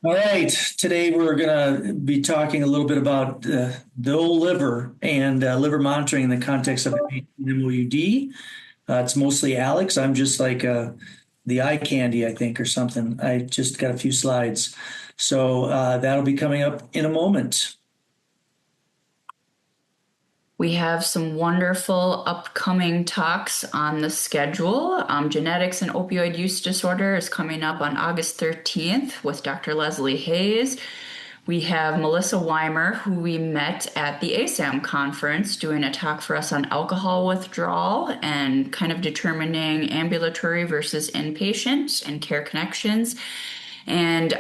All right, today we're going to be talking a little bit about the old liver and liver monitoring in the context of an MOUD. It's mostly Alex. I'm just like the eye candy, I think, or something. I just got a few slides. So that'll be coming up in a moment. We have some wonderful upcoming talks on the schedule. Genetics and opioid use disorder is coming up on August 13th with Dr. Leslie Hayes. We have Melissa Weimer, who we met at the ASAM conference, doing a talk for us on alcohol withdrawal and kind of determining ambulatory versus inpatient and care connections. And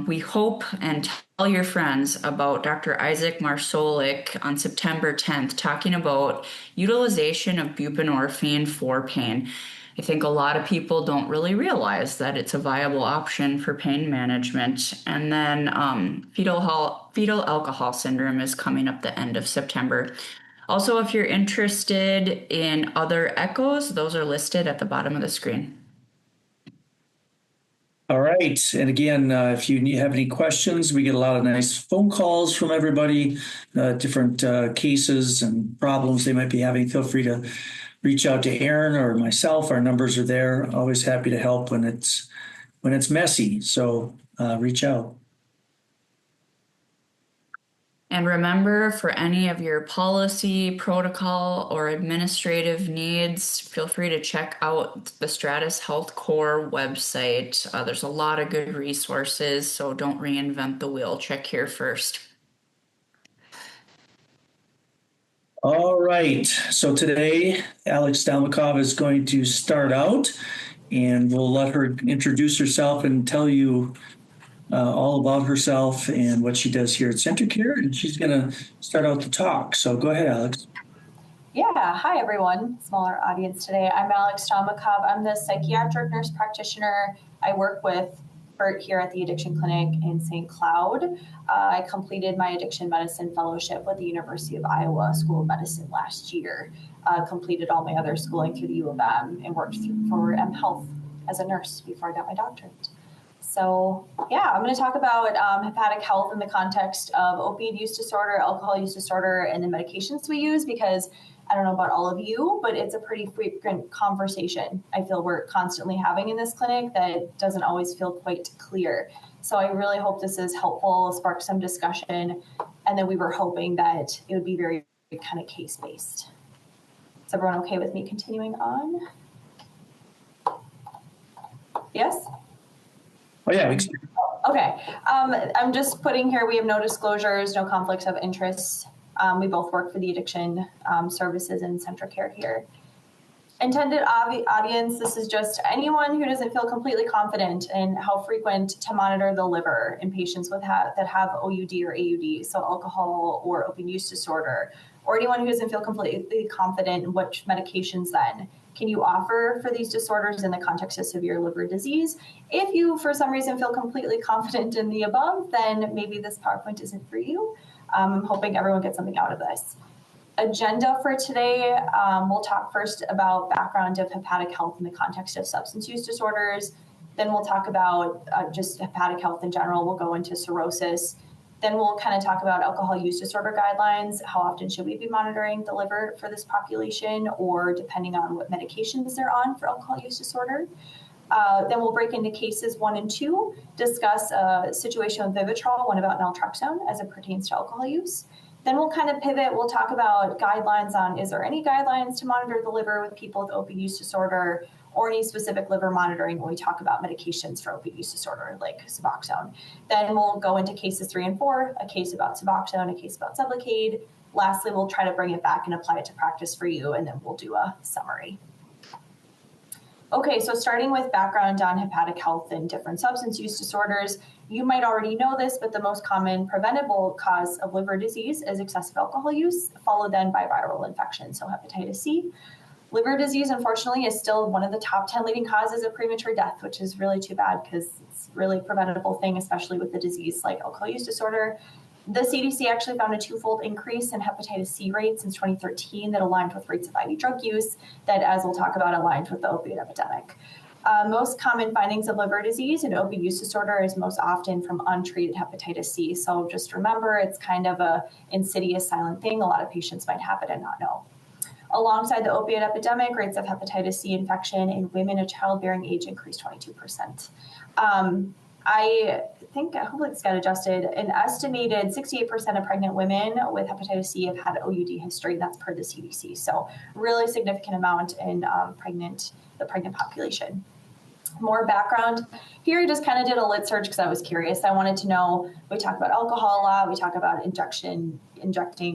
we hope and tell your friends about Dr. Isaac Marsolik on September 10th, talking about utilization of buprenorphine for pain. I think a lot of people don't really realize that it's a viable option for pain management. And then fetal alcohol syndrome is coming up the end of September. Also, if you're interested in other echoes, those are listed at the bottom of the screen. All right. And again, if you have any questions, we get a lot of nice phone calls from everybody, different cases and problems they might be having. Feel free to reach out to Aaron or myself. Our numbers are there. Always happy to help when it's messy. So reach out. And remember, for any of your policy, protocol, or administrative needs, feel free to check out the Stratus Health Core website. There's a lot of good resources, so don't reinvent the wheel. Check here first. All right. So today, Alex Stalmakov is going to start out, and we'll let her introduce herself and tell you all about herself and what she does here at CentraCare. And she's going to start out the talk. So go ahead, Alex. Yeah, hi everyone. Smaller audience today. I'm Alex Stalmakov. I'm the psychiatric nurse practitioner. I work with Bert here at the Addiction Clinic in St. Cloud. I completed my addiction medicine fellowship with the University of Iowa School of Medicine last year. Completed all my other schooling through the U of M and worked for M Health as a nurse before I got my doctorate. So yeah, I'm going to talk about hepatic health in the context of opioid use disorder, alcohol use disorder, and the medications we use, because I don't know about all of you, but it's a pretty frequent conversation I feel we're constantly having in this clinic that doesn't always feel quite clear. So I really hope this is helpful, spark some discussion, and then we were hoping that it would be very kind of case-based. Is everyone okay with me continuing on? Yes? Oh, yeah. Okay. I'm just putting here, we have no disclosures, no conflicts of interest. We both work for the addiction services in CentraCare here. Intended audience, this is just anyone who doesn't feel completely confident in how frequent to monitor the liver in patients that have OUD or AUD, so alcohol or opioid use disorder, or anyone who doesn't feel completely confident in which medications then can you offer for these disorders in the context of severe liver disease. If you, for some reason, feel completely confident in the above, then maybe this PowerPoint isn't for you. I'm hoping everyone gets something out of this. Agenda for today, we'll talk first about background of hepatic health in the context of substance use disorders. Then we'll talk about just hepatic health in general. We'll go into cirrhosis. Then we'll kind of talk about alcohol use disorder guidelines. How often should we be monitoring the liver for this population, or depending on what medications they're on for alcohol use disorder. Then we'll break into cases 1 and 2, discuss a situation with Vivitrol, one about naltrexone as it pertains to alcohol use. Then we'll kind of pivot. We'll talk about guidelines on, is there any guidelines to monitor the liver with people with opioid use disorder, or any specific liver monitoring when we talk about medications for opioid use disorder, like Suboxone. Then we'll go into cases 3 and 4, a case about Suboxone, a case about Sublocade. Lastly, we'll try to bring it back and apply it to practice for you, and then we'll do a summary. Okay, so starting with background on hepatic health and different substance use disorders, you might already know this, but the most common preventable cause of liver disease is excessive alcohol use, followed then by viral infection, so hepatitis C. Liver disease, unfortunately, is still one of the top 10 leading causes of premature death, which is really too bad because it's really a preventable thing, especially with the disease like alcohol use disorder. The CDC actually found a twofold increase in hepatitis C rates since 2013 that aligned with rates of IV drug use that, as we'll talk about, aligned with the opioid epidemic. Most common findings of liver disease and opioid use disorder is most often from untreated hepatitis C. So just remember, it's kind of a insidious silent thing. A lot of patients might have it and not know. Alongside the opioid epidemic, rates of hepatitis C infection in women of childbearing age increased 22%. I think, hopefully this got adjusted, an estimated 68% of pregnant women with hepatitis C have had OUD history. That's per the CDC. So really significant amount in the pregnant population. More background. Here I just kind of did a lit search because I was curious. I wanted to know, we talk about alcohol a lot, we talk about injecting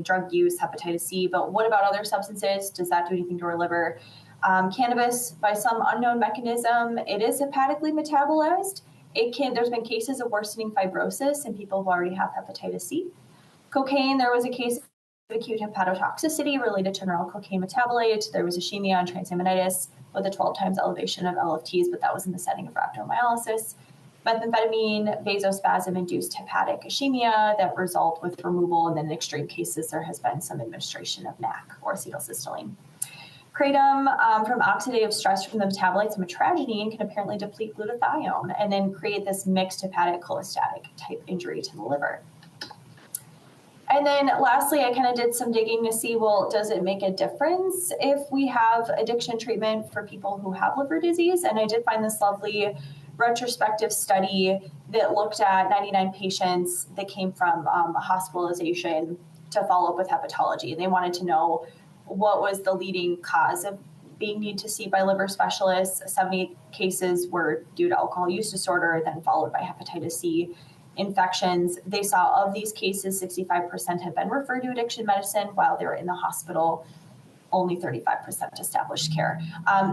drug use, hepatitis C, but what about other substances? Does that do anything to our liver? Cannabis, by some unknown mechanism, it is hepatically metabolized. There's been cases of worsening fibrosis in people who already have hepatitis C. Cocaine, there was a case of acute hepatotoxicity related to neural cocaine metabolite. There was ischemia and transaminitis with a 12 times elevation of LFTs, but that was in the setting of rhabdomyolysis. Methamphetamine, vasospasm-induced hepatic ischemia that result with removal, and then in extreme cases, there has been some administration of NAC or acetylcysteine. Kratom from oxidative stress from the metabolites of metragenine can apparently deplete glutathione and then create this mixed hepatic cholestatic type injury to the liver. And then lastly, I kind of did some digging to see, well, does it make a difference if we have addiction treatment for people who have liver disease? And I did find this lovely retrospective study that looked at 99 patients that came from a hospitalization to follow up with hepatology. And they wanted to know what was the leading cause of being needed to see by liver specialists. 70 cases were due to alcohol use disorder, then followed by hepatitis C infections. They saw of these cases, 65% had been referred to addiction medicine while they were in the hospital, only 35% established care.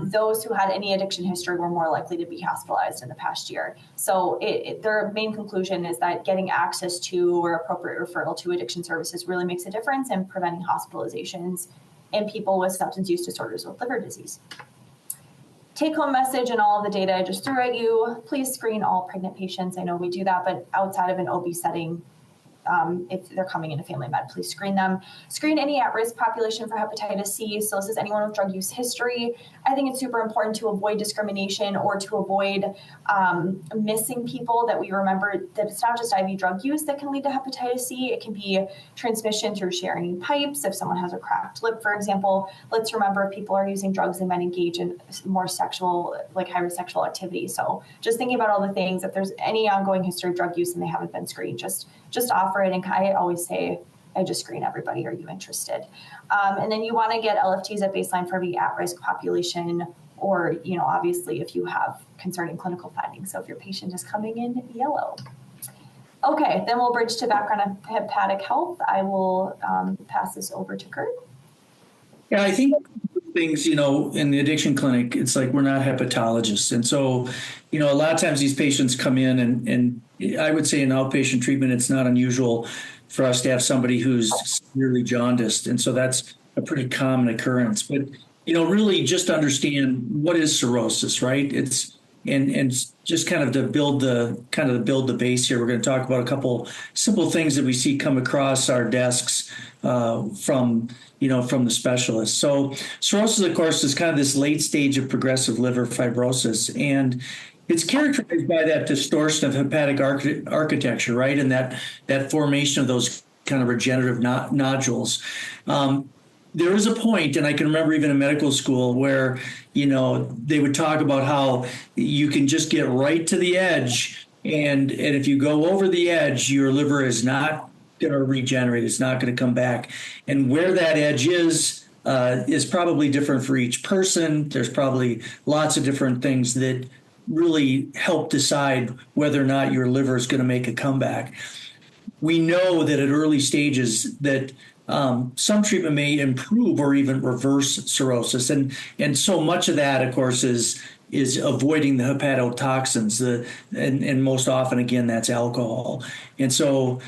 Those who had any addiction history were more likely to be hospitalized in the past year. So their main conclusion is that getting access to or appropriate referral to addiction services really makes a difference in preventing hospitalizations in people with substance use disorders with liver disease. Take-home message and all of the data I just threw at you, please screen all pregnant patients. I know we do that, but outside of an OB setting, if they're coming into family med, please screen them. Screen any at-risk population for hepatitis C. So this is anyone with drug use history. I think it's super important to avoid discrimination or to avoid missing people, that we remember that it's not just IV drug use that can lead to hepatitis C. It can be transmission through sharing pipes. If someone has a cracked lip, for example, let's remember if people are using drugs and might engage in more sexual, like high-risk sexual activity. So just thinking about all the things, if there's any ongoing history of drug use and they haven't been screened, just offer it. And I always say, I just screen everybody. Are you interested? And then you want to get LFTs at baseline for every at-risk population, or, obviously if you have concerning clinical findings. So if your patient is coming in yellow. Okay, then we'll bridge to background on hepatic health. I will pass this over to Kurt. Yeah, I think things, in the addiction clinic, it's like we're not hepatologists. And so, a lot of times these patients come in and I would say in outpatient treatment, it's not unusual for us to have somebody who's severely jaundiced. And so that's a pretty common occurrence. But, really just understand what is cirrhosis, right? It's and just kind of to build the base here, we're going to talk about a couple simple things that we see come across our desks from the specialists. So cirrhosis, of course, is kind of this late stage of progressive liver fibrosis, and it's characterized by that distortion of hepatic architecture, right? And that formation of those kind of regenerative nodules. There was a point, and I can remember even in medical school, where, they would talk about how you can just get right to the edge. And if you go over the edge, your liver is not going to regenerate. It's not going to come back. And where that edge is probably different for each person. There's probably lots of different things that really help decide whether or not your liver is going to make a comeback. We know that at early stages that some treatment may improve or even reverse cirrhosis. And so much of that, of course, is avoiding the hepatotoxins, and most often, again, that's alcohol. And so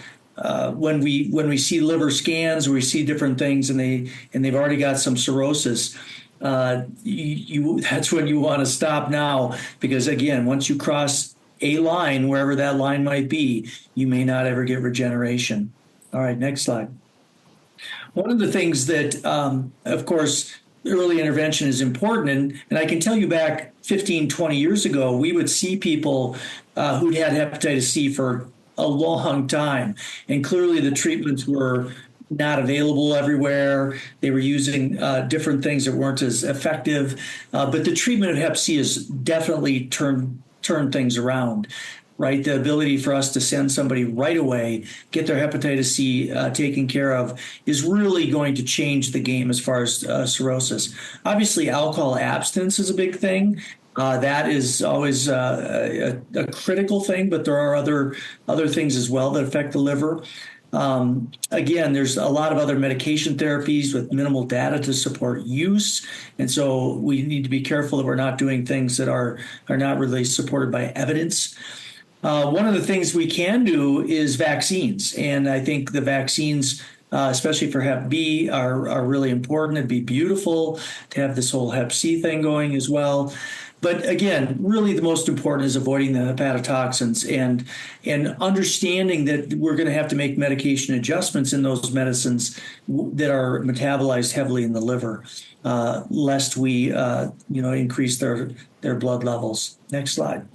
when we see liver scans, or we see different things, and they've already got some cirrhosis, that's when you want to stop now, because again, once you cross a line, wherever that line might be, you may not ever get regeneration. All right, next slide. One of the things that, of course, early intervention is important. And I can tell you back 15, 20 years ago, we would see people who'd had hepatitis C for a long time. And clearly the treatments were not available everywhere. They were using different things that weren't as effective. But the treatment of Hep C has definitely turned things around. Right, the ability for us to send somebody right away, get their hepatitis C taken care of, is really going to change the game as far as cirrhosis. Obviously, alcohol abstinence is a big thing. That is always a critical thing, but there are other things as well that affect the liver. Again, there's a lot of other medication therapies with minimal data to support use. And so we need to be careful that we're not doing things that are not really supported by evidence. One of the things we can do is vaccines. And I think the vaccines, especially for Hep B, are really important. It'd be beautiful to have this whole Hep C thing going as well. But again, really the most important is avoiding the hepatotoxins and understanding that we're going to have to make medication adjustments in those medicines that are metabolized heavily in the liver, lest we increase their blood levels. Next slide.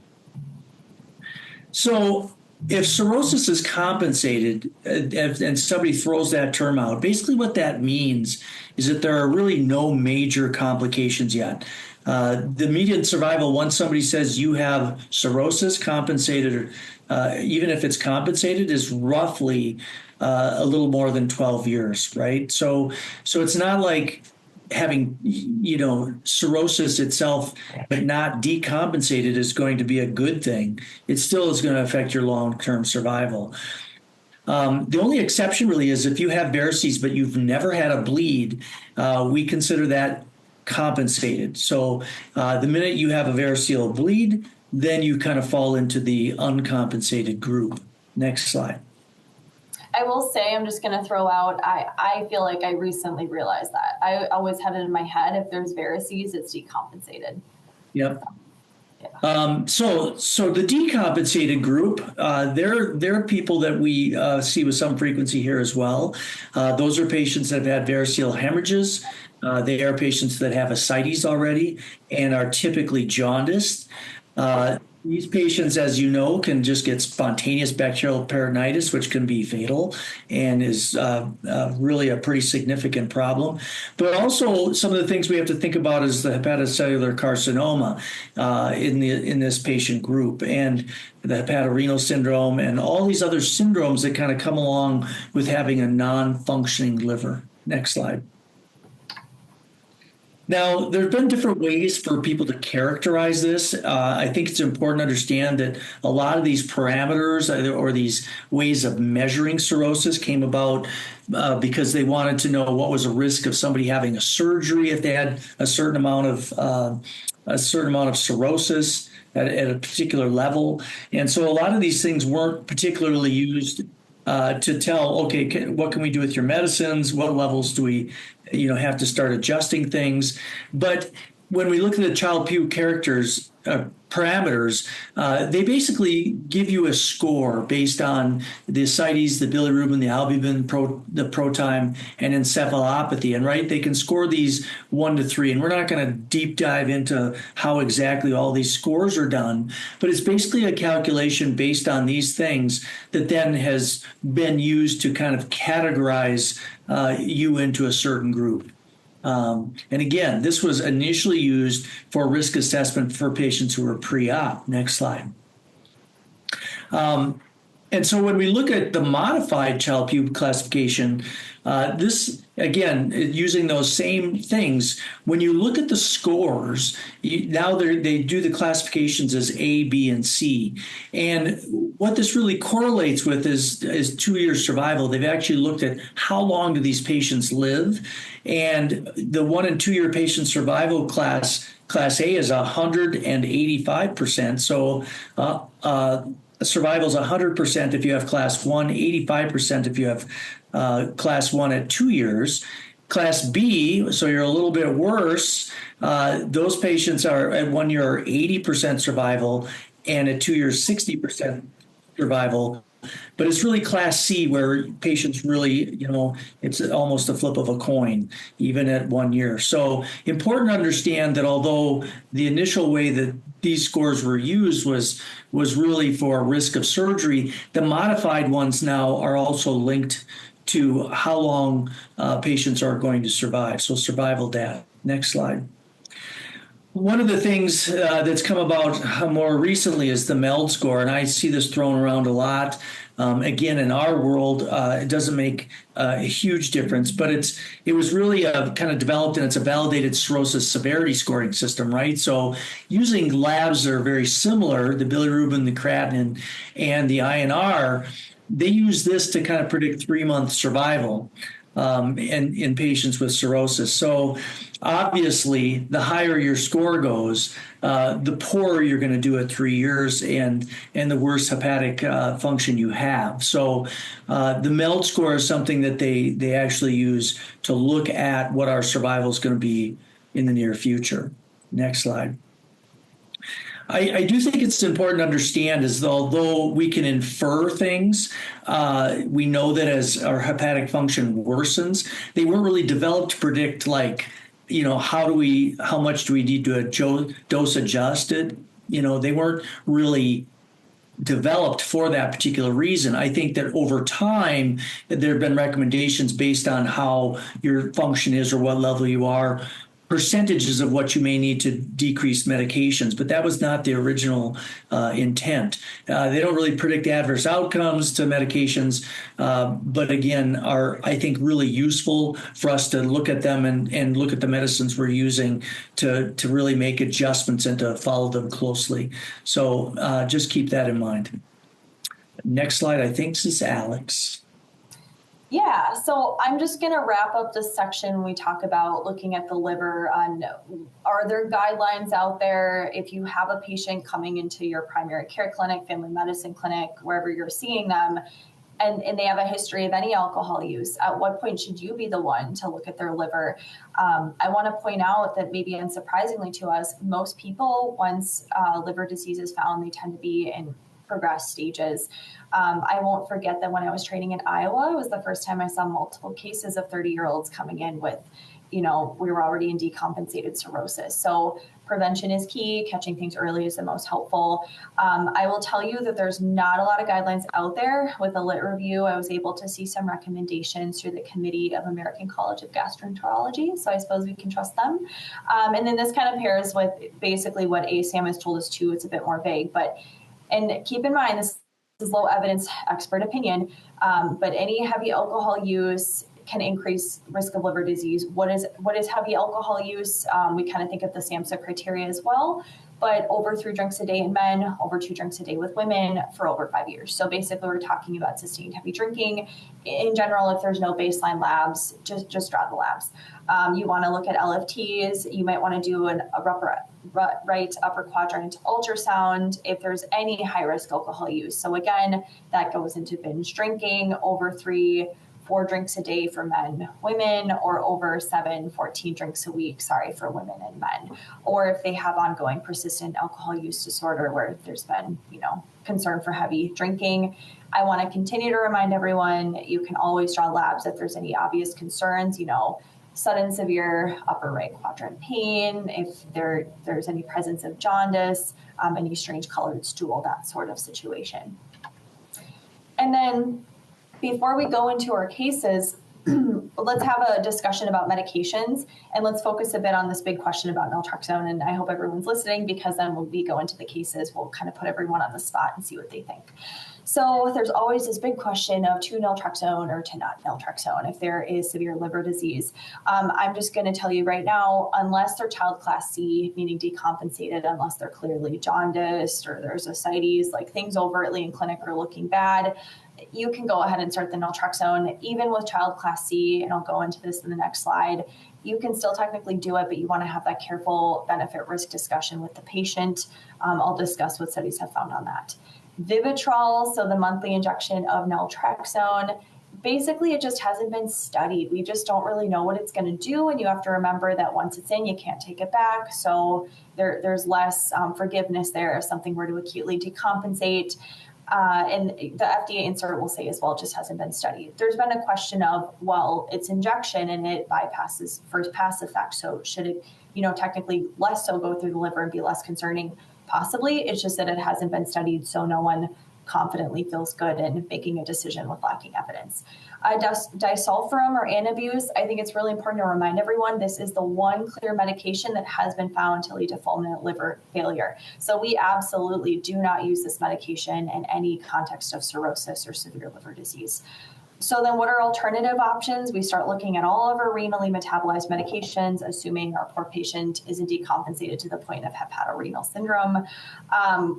So if cirrhosis is compensated, and somebody throws that term out, basically what that means is that there are really no major complications yet. The median survival, once somebody says you have cirrhosis compensated, even if it's compensated, is roughly a little more than 12 years, right? So it's not like having, cirrhosis itself, but not decompensated is going to be a good thing. It still is going to affect your long-term survival. The only exception really is if you have varices, but you've never had a bleed, we consider that compensated. So the minute you have a variceal bleed, then you kind of fall into the uncompensated group. Next slide. I will say, I'm just going to throw out, I feel like I recently realized that. I always had it in my head, if there's varices, it's decompensated. Yep. So the decompensated group, they're people that we see with some frequency here as well. Those are patients that have had variceal hemorrhages. They are patients that have ascites already and are typically jaundiced. These patients, as you know, can just get spontaneous bacterial peritonitis, which can be fatal and is really a pretty significant problem. But also some of the things we have to think about is the hepatocellular carcinoma in this patient group, and the hepatorenal syndrome, and all these other syndromes that kind of come along with having a non-functioning liver. Next slide. Now, there have been different ways for people to characterize this. I think it's important to understand that a lot of these parameters or these ways of measuring cirrhosis came about because they wanted to know what was a risk of somebody having a surgery if they had a certain amount of cirrhosis at a particular level. And so a lot of these things weren't particularly used to tell, okay, what can we do with your medicines? What levels do we have to start adjusting things? But when we look at the Child-Pugh parameters, they basically give you a score based on the ascites, the bilirubin, the albumin, the protime, and encephalopathy. And right, they can score these 1 to 3. And we're not going to deep dive into how exactly all these scores are done, but it's basically a calculation based on these things that then has been used to kind of categorize you into a certain group. And again, this was initially used for risk assessment for patients who were pre-op. Next slide. And so when we look at the modified Child-Pugh classification, this, again, using those same things, when you look at the scores, now they do the classifications as A, B, and C. And what this really correlates with is 2-year survival. They've actually looked at how long do these patients live. And the 1 and 2 year patient survival class A is 185%. So survival is 100% if you have class 1, 85% if you have class 1 at 2 years. Class B, so you're a little bit worse, those patients are at 1 year 80% survival, and at 2 years 60% survival. but it's really class C where patients really, it's almost a flip of a coin, even at 1 year. So important to understand that although the initial way that these scores were used was really for risk of surgery, the modified ones now are also linked to how long patients are going to survive. So survival data. Next slide. One of the things that's come about more recently is the MELD score, and I see this thrown around a lot. Again, in our world, it doesn't make a huge difference, but it was really kind of developed, and it's a validated cirrhosis severity scoring system, right? So using labs that are very similar, the bilirubin, the creatinine, and the INR, they use this to kind of predict 3-month survival in patients with cirrhosis. So obviously, the higher your score goes, the poorer you're going to do at 3 years and the worse hepatic function you have. So the MELD score is something that they actually use to look at what our survival is going to be in the near future. Next slide. I do think it's important to understand is that although we can infer things, we know that as our hepatic function worsens, they weren't really developed to predict how much do we need to dose adjust it. They weren't really developed for that particular reason. I think that over time, there have been recommendations based on how your function is or what level you are, percentages of what you may need to decrease medications, but that was not the original intent. They don't really predict adverse outcomes to medications, but again, are, I think, really useful for us to look at them and look at the medicines we're using to really make adjustments and to follow them closely. So just keep that in mind. Next slide, I think this is Alex. Yeah, so I'm just going to wrap up this section. We talk about looking at the liver on, are there guidelines out there if you have a patient coming into your primary care clinic, family medicine clinic, wherever you're seeing them, and they have a history of any alcohol use, at what point should you be the one to look at their liver? I want to point out that maybe unsurprisingly to us, most people, once liver disease is found, they tend to be in progressed stages. I won't forget that when I was training in Iowa, it was the first time I saw multiple cases of 30-year-olds coming in with, we were already in decompensated cirrhosis. So prevention is key. Catching things early is the most helpful. I will tell you that there's not a lot of guidelines out there. With a lit review, I was able to see some recommendations through the Committee of American College of Gastroenterology, so I suppose we can trust them. And then this kind of pairs with basically what ASAM has told us too. It's a bit more vague, and keep in mind, this is low evidence expert opinion, but any heavy alcohol use can increase risk of liver disease. What is heavy alcohol use? We kind of think of the SAMHSA criteria as well, but over 3 drinks a day in men, over 2 drinks a day with women for over 5 years. So basically we're talking about sustained heavy drinking. In general, if there's no baseline labs, just draw the labs. You want to look at LFTs. You might want to do a right upper quadrant ultrasound if there's any high risk alcohol use. So again, that goes into binge drinking, over 3-4 drinks a day for men, women, or over 14 drinks a week, for women and men. Or if they have ongoing persistent alcohol use disorder where there's been, concern for heavy drinking. I want to continue to remind everyone, you can always draw labs if there's any obvious concerns, sudden severe upper right quadrant pain, if there's any presence of jaundice, any strange colored stool, that sort of situation. And then before we go into our cases, let's have a discussion about medications, and let's focus a bit on this big question about naltrexone. And I hope everyone's listening, because then when we go into the cases, we'll kind of put everyone on the spot and see what they think. So there's always this big question of to naltrexone or to not naltrexone if there is severe liver disease. I'm just going to tell you right now, unless they're child class C, meaning decompensated, unless they're clearly jaundiced or there's ascites, like things overtly in clinic are looking bad, you can go ahead and start the naltrexone. Even with child class C, and I'll go into this in the next slide, you can still technically do it, but you want to have that careful benefit risk discussion with the patient. I'll discuss what studies have found on that. Vivitrol, so the monthly injection of naltrexone, basically it just hasn't been studied. We just don't really know what it's going to do, and you have to remember that once it's in, you can't take it back. So there's less forgiveness there if something were to acutely decompensate. And the FDA insert will say as well, it just hasn't been studied. There's been a question of, well, it's injection and it bypasses first pass effect. So should it, technically less so go through the liver and be less concerning? Possibly. It's just that it hasn't been studied, so no one confidently feels good in making a decision with lacking evidence. Disulfiram or anabuse, I think it's really important to remind everyone this is the one clear medication that has been found to lead to fulminant liver failure. So we absolutely do not use this medication in any context of cirrhosis or severe liver disease. So then what are alternative options? We start looking at all of our renally metabolized medications, assuming our poor patient isn't decompensated to the point of hepatorenal syndrome.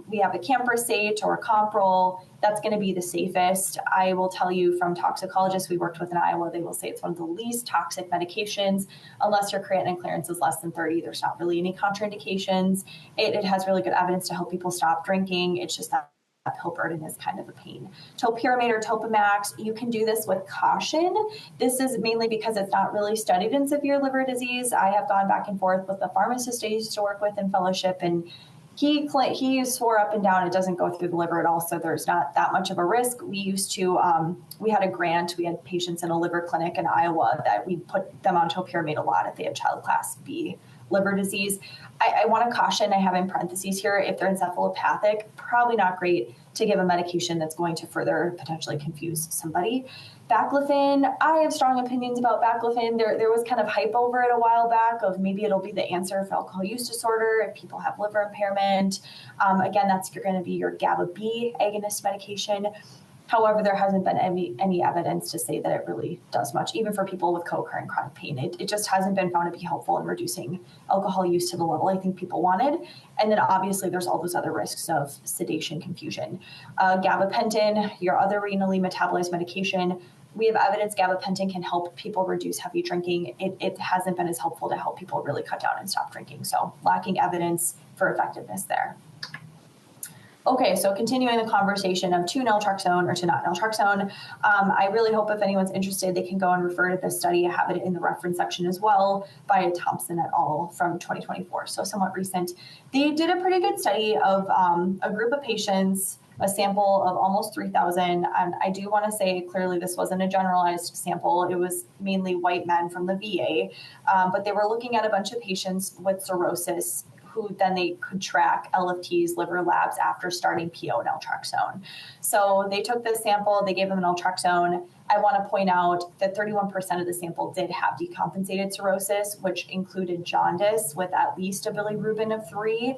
We have a camprosate or Comprol. That's going to be the safest. I will tell you from toxicologists we worked with in Iowa, they will say it's one of the least toxic medications. Unless your creatinine clearance is less than 30, there's not really any contraindications. It has really good evidence to help people stop drinking. It's just that pill burden is kind of a pain. Topiramate or Topamax, you can do this with caution. This is mainly because it's not really studied in severe liver disease. I have gone back and forth with the pharmacist I used to work with in fellowship, and he swore up and down it doesn't go through the liver at all, so there's not that much of a risk. We used to, we had a grant, we had patients in a liver clinic in Iowa that we put them on topiramate a lot if they had child class B liver disease. I want to caution, I have in parentheses here, if they're encephalopathic, probably not great to give a medication that's going to further potentially confuse somebody. Baclofen, I have strong opinions about baclofen. There was kind of hype over it a while back of maybe it'll be the answer for alcohol use disorder if people have liver impairment. Again, that's going to be your GABA B agonist medication. However, there hasn't been any evidence to say that it really does much, even for people with co-occurring chronic pain. It just hasn't been found to be helpful in reducing alcohol use to the level I think people wanted. And then obviously there's all those other risks of sedation, confusion. Gabapentin, your other renally metabolized medication, we have evidence gabapentin can help people reduce heavy drinking. It hasn't been as helpful to help people really cut down and stop drinking. So lacking evidence for effectiveness there. Okay, so continuing the conversation of to naltrexone or to not naltrexone, I really hope if anyone's interested, they can go and refer to this study. I have it in the reference section as well by Thompson et al. From 2024, so somewhat recent. They did a pretty good study of a group of patients, a sample of almost 3,000. And I do want to say clearly this wasn't a generalized sample. It was mainly white men from the VA, but they were looking at a bunch of patients with cirrhosis who then they could track LFTs, liver labs, after starting PO naltrexone. So they took this sample, they gave them naltrexone. I want to point out that 31% of the sample did have decompensated cirrhosis, which included jaundice with at least a bilirubin of 3.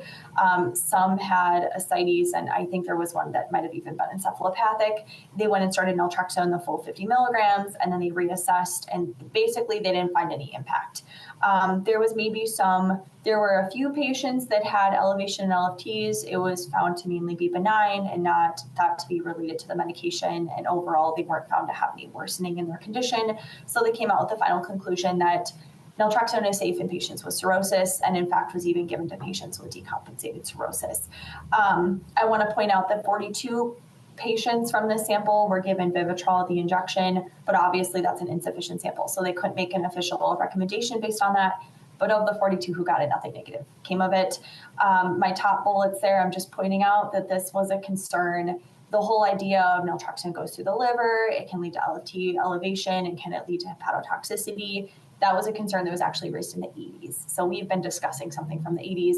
Some had ascites, and I think there was one that might have even been encephalopathic. They went and started naltrexone, the full 50 milligrams, and then they reassessed, and basically they didn't find any impact. There were a few patients that had elevation in LFTs. It was found to mainly be benign and not thought to be related to the medication. And overall, they weren't found to have any worsening in their condition. So they came out with the final conclusion that naltrexone is safe in patients with cirrhosis, and in fact was even given to patients with decompensated cirrhosis. I want to point out that 42 patients from this sample were given Vivitrol, the injection, but obviously that's an insufficient sample. So they couldn't make an official recommendation based on that. But of the 42 who got it, nothing negative came of it. My top bullets there, I'm just pointing out that this was a concern. The whole idea of naltrexone goes through the liver, it can lead to LFT elevation, and can it lead to hepatotoxicity? That was a concern that was actually raised in the 80s. So we've been discussing something from the 80s.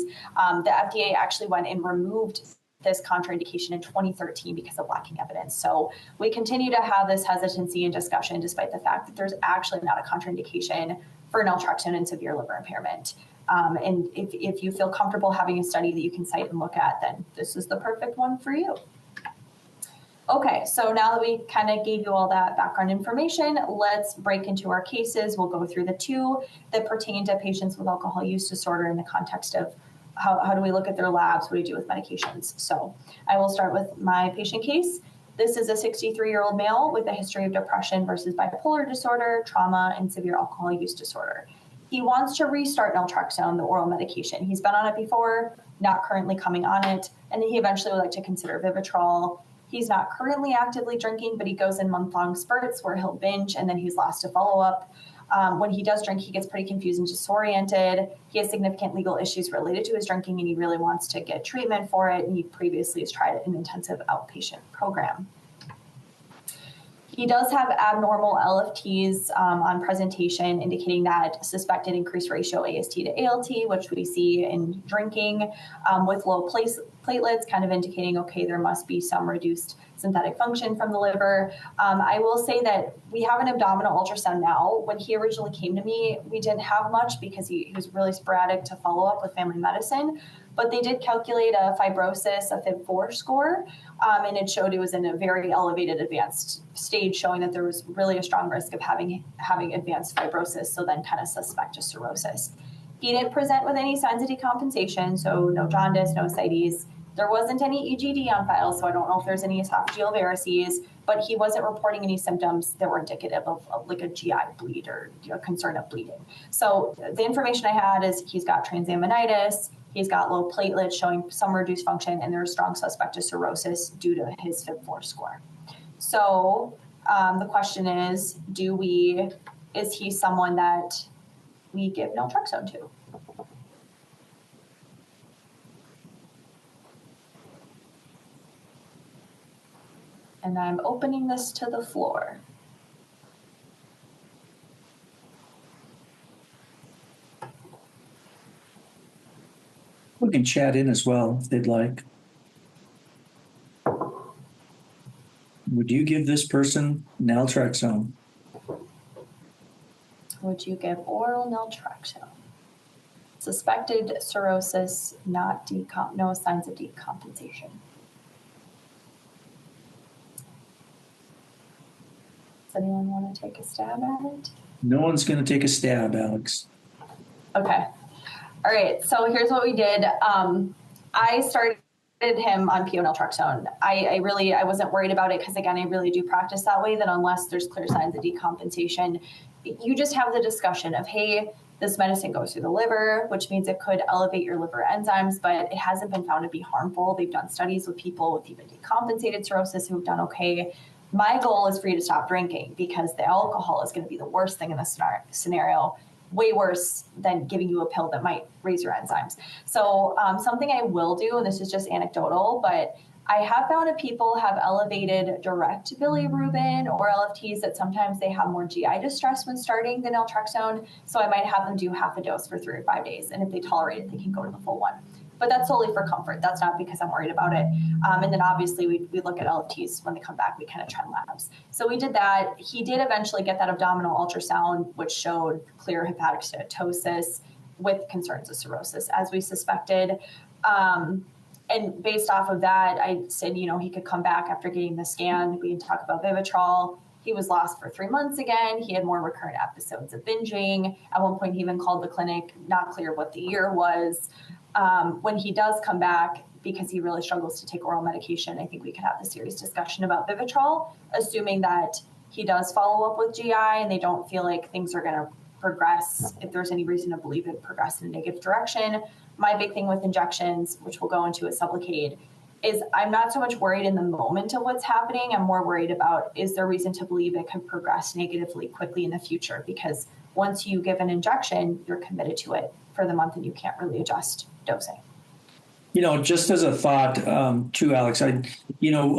The FDA actually went and removed this contraindication in 2013 because of lacking evidence. So we continue to have this hesitancy and discussion despite the fact that there's actually not a contraindication for naltrexone in severe liver impairment. And if you feel comfortable having a study that you can cite and look at, then this is the perfect one for you. Okay, so now that we kind of gave you all that background information, let's break into our cases. We'll go through the two that pertain to patients with alcohol use disorder in the context of how do we look at their labs, what do we do with medications. So I will start with my patient case. This is a 63-year-old male with a history of depression versus bipolar disorder, trauma, and severe alcohol use disorder. He wants to restart naltrexone, the oral medication. He's been on it before, not currently coming on it, and he eventually would like to consider Vivitrol. He's not currently actively drinking, but he goes in month-long spurts where he'll binge, and then he's lost to follow-up. When he does drink, he gets pretty confused and disoriented. He has significant legal issues related to his drinking, and he really wants to get treatment for it. And he previously has tried an intensive outpatient program. He does have abnormal LFTs on presentation, indicating that suspected increased ratio AST to ALT, which we see in drinking, with low platelets, kind of indicating, okay, there must be some reduced synthetic function from the liver. I will say that we have an abdominal ultrasound now. When he originally came to me, we didn't have much because he was really sporadic to follow up with family medicine. But they did calculate a fibrosis, a FIB-4 score, and it showed it was in a very elevated advanced stage, showing that there was really a strong risk of having advanced fibrosis, so then kind of suspect a cirrhosis. He didn't present with any signs of decompensation, so no jaundice, no ascites. There wasn't any EGD on file, so I don't know if there's any esophageal varices, but he wasn't reporting any symptoms that were indicative of like a GI bleed or a concern of bleeding. So the information I had is he's got transaminitis, he's got low platelets showing some reduced function, and there's a strong suspect of cirrhosis due to his FIB-4 score. So the question is, is he someone that we give naltrexone to? And I'm opening this to the floor. We can chat in as well if they'd like. Would you give this person naltrexone? Would you give oral naltrexone? Suspected cirrhosis, no signs of decompensation. Does anyone want to take a stab at it? No one's going to take a stab, Alex. Okay. All right. So here's what we did. I started him on PO naltrexone. I wasn't worried about it because, again, I really do practice that way, that unless there's clear signs of decompensation, you just have the discussion of, hey, this medicine goes through the liver, which means it could elevate your liver enzymes, but it hasn't been found to be harmful. They've done studies with people with even decompensated cirrhosis who've done okay. My goal is for you to stop drinking because the alcohol is going to be the worst thing in this scenario, way worse than giving you a pill that might raise your enzymes. So something I will do, and this is just anecdotal, but I have found that people have elevated direct bilirubin or LFTs that sometimes they have more GI distress when starting the naltrexone. So I might have them do half a dose for 3 or 5 days. And if they tolerate it, they can go to the full one. But that's solely for comfort. That's not because I'm worried about it. And then obviously we look at LFTs when they come back, we kind of trend labs. So we did that. He did eventually get that abdominal ultrasound, which showed clear hepatic steatosis with concerns of cirrhosis, as we suspected. And based off of that, I said, he could come back after getting the scan. We can talk about Vivitrol. He was lost for 3 months again. He had more recurrent episodes of binging. At one point, he even called the clinic, not clear what the year was. When he does come back, because he really struggles to take oral medication, I think we could have the serious discussion about Vivitrol, assuming that he does follow up with GI and they don't feel like things are going to progress, if there's any reason to believe it progress in a negative direction. My big thing with injections, which we'll go into at Sublocade, is I'm not so much worried in the moment of what's happening. I'm more worried about, is there reason to believe it could progress negatively quickly in the future? Because once you give an injection, you're committed to it for the month and you can't really adjust dosing. Just as a thought too, Alex, I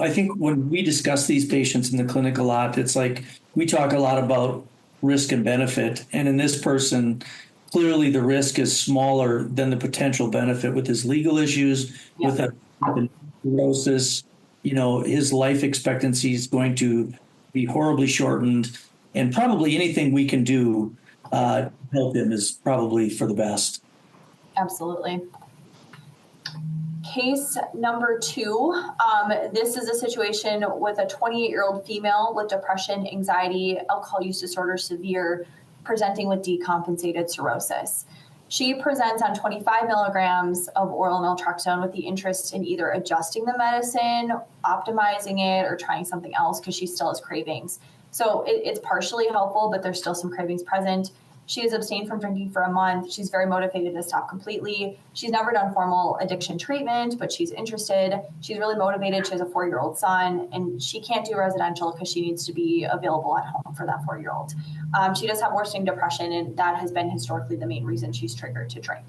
think when we discuss these patients in the clinic a lot, it's like we talk a lot about risk and benefit. And in this person, clearly the risk is smaller than the potential benefit with his legal issues, with a cirrhosis. His life expectancy is going to be horribly shortened, and probably anything we can do to help him is probably for the best. Absolutely. Case number 2, this is a situation with a 28-year-old female with depression, anxiety, alcohol use disorder, severe, presenting with decompensated cirrhosis. She presents on 25 milligrams of oral naltrexone with the interest in either adjusting the medicine, optimizing it, or trying something else because she still has cravings. So it's partially helpful, but there's still some cravings present. She has abstained from drinking for a month. She's very motivated to stop completely. She's never done formal addiction treatment, but she's interested. She's really motivated. She has a 4-year-old son, and she can't do residential because she needs to be available at home for that 4-year-old. She does have worsening depression, and that has been historically the main reason she's triggered to drink.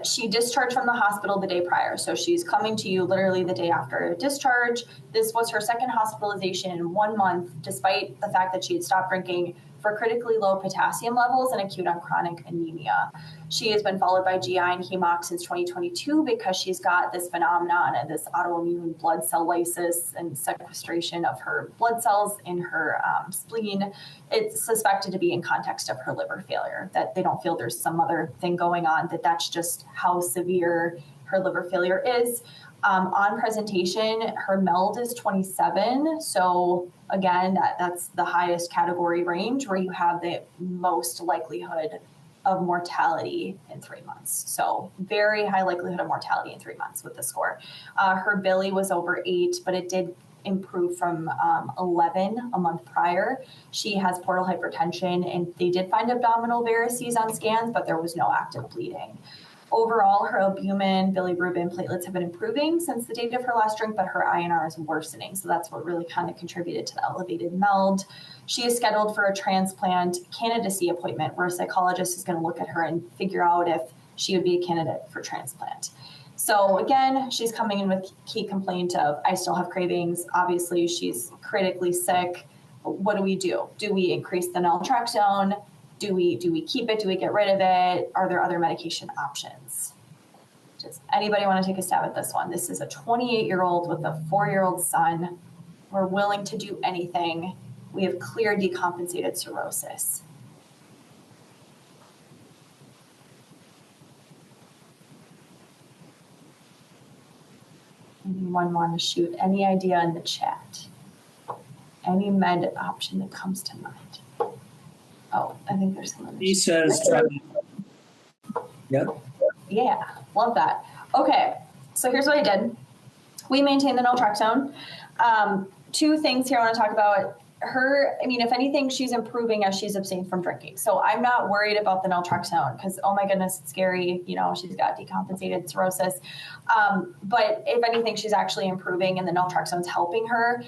She discharged from the hospital the day prior. So she's coming to you literally the day after discharge. This was her second hospitalization in 1 month, despite the fact that she had stopped drinking, for critically low potassium levels and acute on chronic anemia. She has been followed by GI and hemoc since 2022 because she's got this phenomenon of this autoimmune blood cell lysis and sequestration of her blood cells in her spleen. It's suspected to be in context of her liver failure, that they don't feel there's some other thing going on, that's just how severe her liver failure is. On presentation, her MELD is 27. So again, that's the highest category range where you have the most likelihood of mortality in 3 months. So very high likelihood of mortality in 3 months with the score. Her Billy was over 8, but it did improve from 11 a month prior. She has portal hypertension, and they did find abdominal varices on scans, but there was no active bleeding. Overall, her albumin, bilirubin, platelets have been improving since the date of her last drink, but her INR is worsening. So that's what really kind of contributed to the elevated MELD. She is scheduled for a transplant candidacy appointment where a psychologist is going to look at her and figure out if she would be a candidate for transplant. So again, she's coming in with key complaint of, I still have cravings. Obviously, she's critically sick. What do? Do we increase the naltrexone? Do we keep it? Do we get rid of it? Are there other medication options? Does anybody want to take a stab at this one? This is a 28-year-old with a 4-year-old son. We're willing to do anything. We have clear decompensated cirrhosis. Anyone want to shoot any idea in the chat? Any med option that comes to mind? Oh, I think there's someone. He says, yep. Yeah, love that. Okay, so here's what I did. We maintained the naltrexone. 2 things here I want to talk about. Her, if anything, she's improving as she's abstained from drinking. So I'm not worried about the naltrexone because, oh my goodness, it's scary. She's got decompensated cirrhosis. But if anything, she's actually improving and the naltrexone's helping her.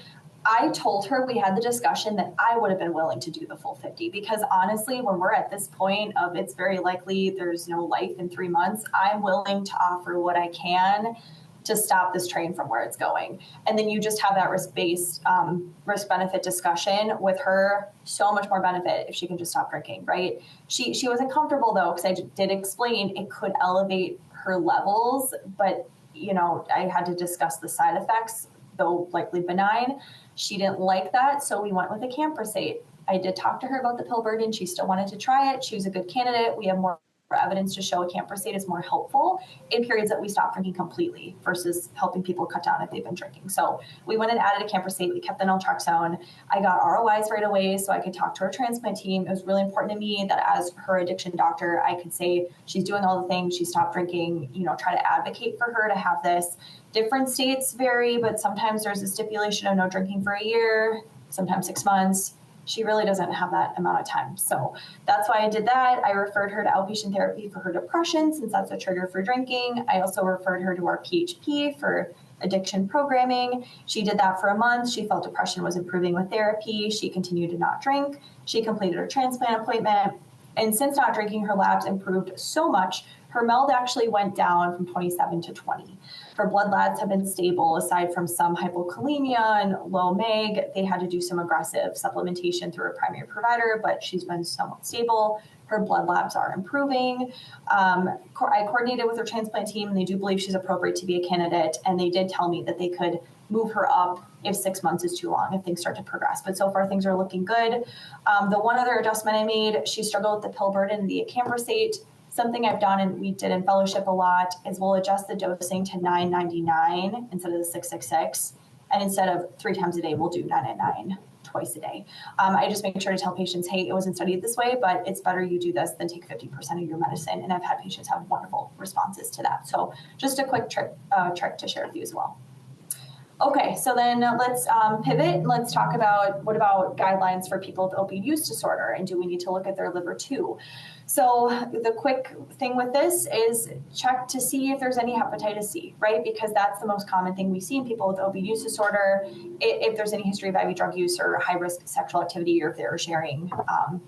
I told her, we had the discussion that I would have been willing to do the full 50 because honestly, when we're at this point of it's very likely there's no life in 3 months, I'm willing to offer what I can to stop this train from where it's going. And then you just have that risk-based risk-benefit discussion with her. So much more benefit if she can just stop drinking, right? She wasn't comfortable though, because I did explain it could elevate her levels, but I had to discuss the side effects, though likely benign. She didn't like that, so we went with a camprosate. I did talk to her about the pill burden. She still wanted to try it. She was a good candidate. We have more evidence to show a camprosate is more helpful in periods that we stop drinking completely versus helping people cut down if they've been drinking. So we went and added a camprosate. We kept the naltrexone. I got ROIs right away so I could talk to our transplant team. It was really important to me that as her addiction doctor, I could say she's doing all the things. She stopped drinking, try to advocate for her to have this. Different states vary, but sometimes there's a stipulation of no drinking for a year, sometimes 6 months. She really doesn't have that amount of time. So that's why I did that. I referred her to outpatient therapy for her depression, since that's a trigger for drinking. I also referred her to our PHP for addiction programming. She did that for a month. She felt depression was improving with therapy. She continued to not drink. She completed her transplant appointment. And since not drinking, her labs improved so much. Her MELD actually went down from 27 to 20. Her blood labs have been stable aside from some hypokalemia and low MEG. They had to do some aggressive supplementation through a primary provider, but she's been somewhat stable. Her blood labs are improving. I coordinated with her transplant team, and they do believe she's appropriate to be a candidate. And they did tell me that they could move her up if 6 months is too long, if things start to progress. But so far, things are looking good. The one other adjustment I made, she struggled with the pill burden via camprosate. Something I've done, and we did in fellowship a lot, is we'll adjust the dosing to 999 instead of the 666. And instead of 3 times a day, we'll do 999 twice a day. I just make sure to tell patients, hey, it wasn't studied this way, but it's better you do this than take 50% of your medicine. And I've had patients have wonderful responses to that. So just a quick trick to share with you as well. Okay, so then let's pivot. Let's talk about what about guidelines for people with opioid use disorder, and do we need to look at their liver too? So the quick thing with this is check to see if there's any hepatitis C, right? Because that's the most common thing we see in people with opioid use disorder. If there's any history of IV drug use or high risk sexual activity, or if they're sharing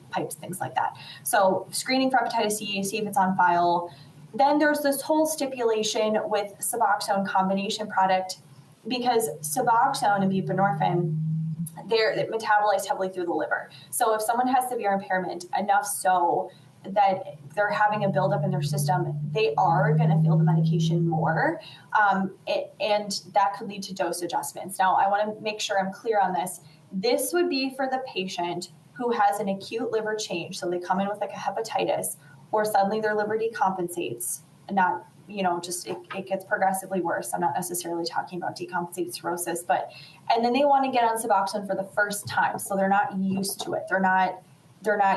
pipes, things like that. So screening for hepatitis C, see if it's on file. Then there's this whole stipulation with Suboxone combination product, because Suboxone and buprenorphine, they're metabolized heavily through the liver. So if someone has severe impairment, enough so that they're having a buildup in their system, they are going to feel the medication more, and that could lead to dose adjustments. Now, I want to make sure I'm clear on this. This would be for the patient who has an acute liver change. So they come in with like a hepatitis, or suddenly their liver decompensates, not just it gets progressively worse. I'm not necessarily talking about decompensated cirrhosis, and then they want to get on Suboxone for the first time. So they're not used to it. They're not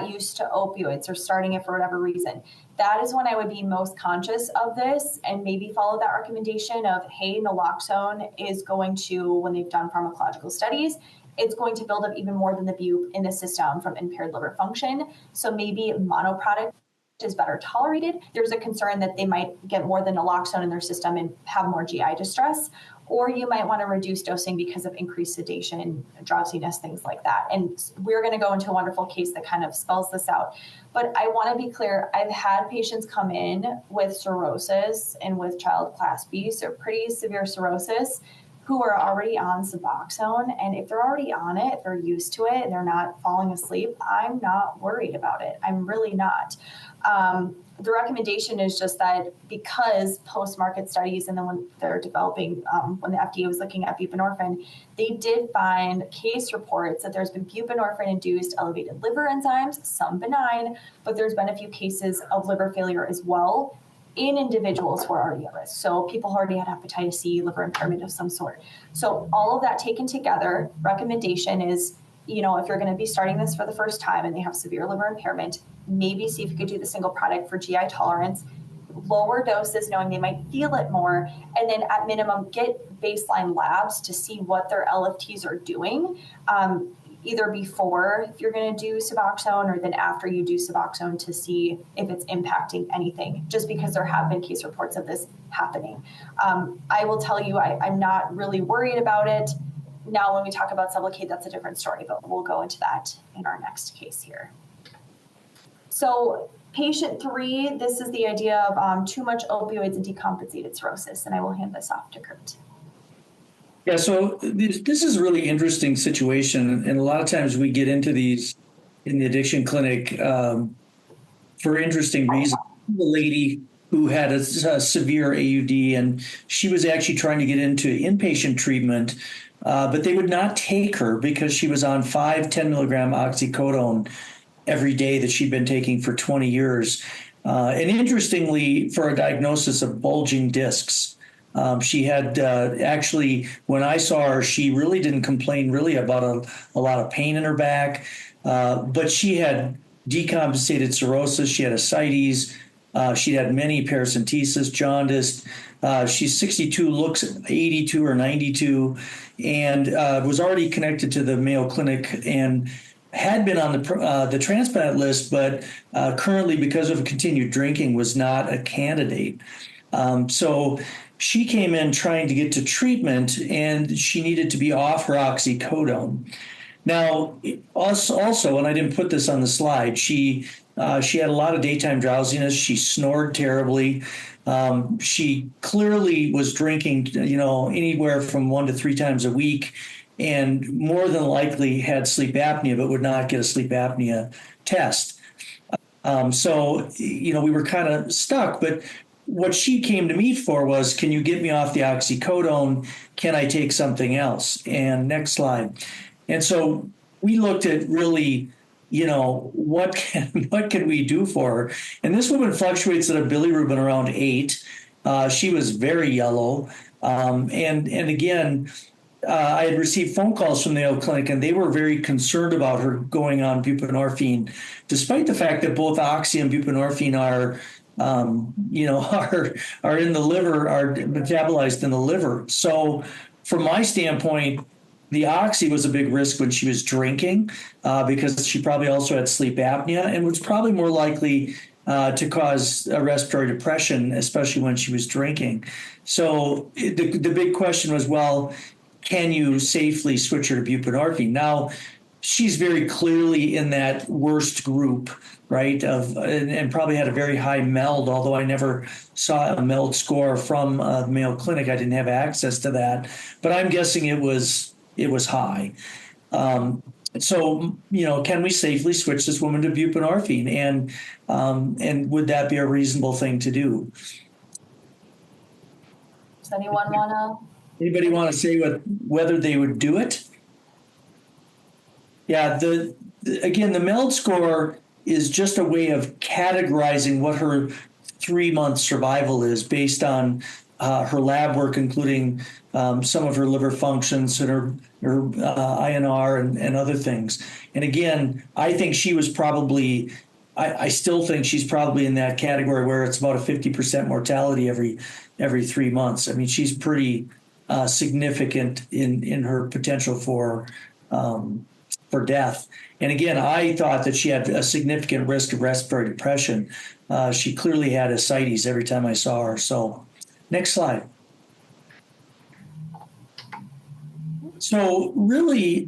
used to opioids. They're starting it for whatever reason. That is when I would be most conscious of this, and maybe follow that recommendation of, hey, naloxone is going to, when they've done pharmacological studies, it's going to build up even more than the bupe in the system from impaired liver function. So maybe monoproduct is better tolerated. There's a concern that they might get more than naloxone in their system and have more GI distress, or you might want to reduce dosing because of increased sedation, drowsiness, things like that. And we're going to go into a wonderful case that kind of spells this out. But I want to be clear, I've had patients come in with cirrhosis and with child class B, so pretty severe cirrhosis, who are already on Suboxone. And if they're already on it, if they're used to it and they're not falling asleep, I'm not worried about it. I'm really not. The recommendation is just that, because post-market studies, and then when they're developing, when the FDA was looking at buprenorphine, they did find case reports that there's been buprenorphine-induced elevated liver enzymes, some benign, but there's been a few cases of liver failure as well in individuals who are already at risk. So people who already had hepatitis C, liver impairment of some sort. So all of that taken together, recommendation is, if you're going to be starting this for the first time and they have severe liver impairment, maybe see if you could do the single product for GI tolerance, lower doses, knowing they might feel it more, and then at minimum get baseline labs to see what their LFTs are doing, either before, if you're going to do Suboxone, or then after you do Suboxone, to see if it's impacting anything, just because there have been case reports of this happening. I will tell you, I'm not really worried about it. Now, when we talk about Sublocade, that's a different story, but we'll go into that in our next case here. So patient 3, this is the idea of too much opioids and decompensated cirrhosis, and I will hand this off to Kurt. Yeah, so this is a really interesting situation, and a lot of times we get into these in the addiction clinic for interesting reasons. The lady who had a severe AUD, and she was actually trying to get into inpatient treatment, but they would not take her because she was on 5 10-milligram oxycodone every day that she'd been taking for 20 years. And interestingly, for a diagnosis of bulging discs. She had actually, when I saw her, she really didn't complain really about a lot of pain in her back, but she had decompensated cirrhosis. She had ascites. She had many paracentesis, jaundice. She's 62, looks 82 or 92, and was already connected to the Mayo Clinic and had been on the transplant list, but currently, because of continued drinking, was not a candidate. So she came in trying to get to treatment, and she needed to be off her oxycodone. Now, also, and I didn't put this on the slide, she had a lot of daytime drowsiness. She snored terribly. She clearly was drinking, anywhere from 1 to 3 times a week, and more than likely had sleep apnea, but would not get a sleep apnea test. So, we were kind of stuck, but what she came to me for was, can you get me off the oxycodone? Can I take something else? And next slide. And so we looked at really, what can we do for her? And this woman fluctuates at a bilirubin around 8. She was very yellow. And again, I had received phone calls from the Mayo Clinic, and they were very concerned about her going on buprenorphine, despite the fact that both oxy and buprenorphine are in the liver, are metabolized in the liver. So from my standpoint, the oxy was a big risk when she was drinking because she probably also had sleep apnea and was probably more likely to cause a respiratory depression, especially when she was drinking. So the big question was, well, can you safely switch her to buprenorphine? Now, she's very clearly in that worst group, right? And probably had a very high MELD, although I never saw a MELD score from the Mayo Clinic. I didn't have access to that, but I'm guessing it was high. So, can we safely switch this woman to buprenorphine? And would that be a reasonable thing to do? Does anyone Anybody want to say whether they would do it? Yeah, again, the MELD score is just a way of categorizing what her 3-month survival is based on her lab work, including some of her liver functions and her INR and other things. And again, I think she was probably, I still think she's probably in that category where it's about a 50% mortality every 3 months. I mean, she's pretty significant in her potential for death. And again, I thought that she had a significant risk of respiratory depression. She clearly had ascites every time I saw her. So next slide. So really,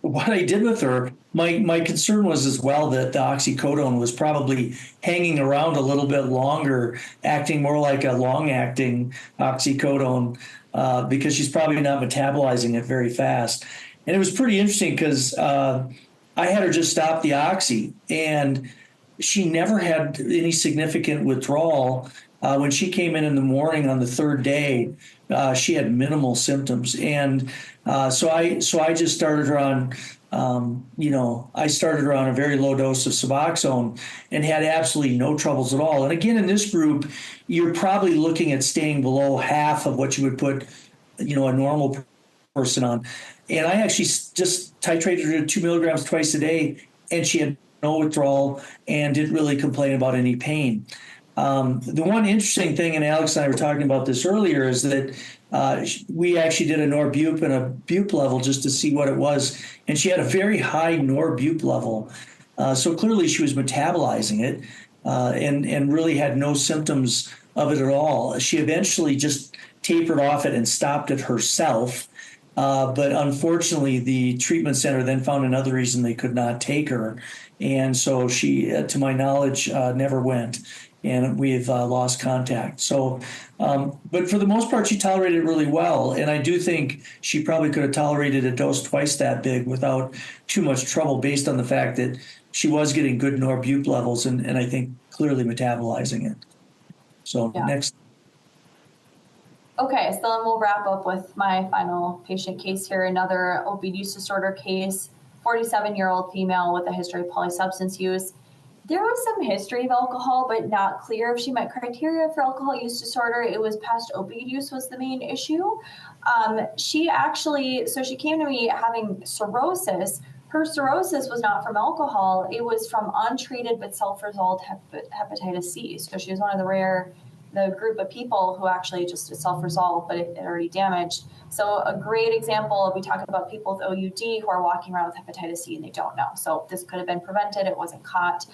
what I did with her, my concern was as well that the oxycodone was probably hanging around a little bit longer, acting more like a long-acting oxycodone because she's probably not metabolizing it very fast. And it was pretty interesting because I had her just stop the oxy, and she never had any significant withdrawal. When she came in the morning on the 3rd day, she had minimal symptoms, and so I just started her on, I started her on a very low dose of Suboxone and had absolutely no troubles at all. And again, in this group, you're probably looking at staying below half of what you would put, a normal person on. And I actually just titrated her to 2 milligrams twice a day, and she had no withdrawal and didn't really complain about any pain. The one interesting thing, and Alex and I were talking about this earlier, is that we actually did a norbup and a bup level just to see what it was, and she had a very high norbup level. So clearly she was metabolizing it and really had no symptoms of it at all. She eventually just tapered off it and stopped it herself. But unfortunately, the treatment center then found another reason they could not take her. And so she, to my knowledge, never went. And we've lost contact. So, but for the most part, she tolerated it really well. And I do think she probably could have tolerated a dose twice that big without too much trouble based on the fact that she was getting good norbup levels and I think clearly metabolizing it. So next. Okay, so then we'll wrap up with my final patient case here. Another opioid use disorder case, 47-year-old female with a history of polysubstance use. There was some history of alcohol, but not clear if she met criteria for alcohol use disorder. It was past opioid use was the main issue. She came to me having cirrhosis. Her cirrhosis was not from alcohol. It was from untreated but self-resolved hepatitis C. So she was one of the group of people who actually just self-resolved, but it already damaged. So a great example, we talk about people with OUD who are walking around with hepatitis C and they don't know. So this could have been prevented. It wasn't caught.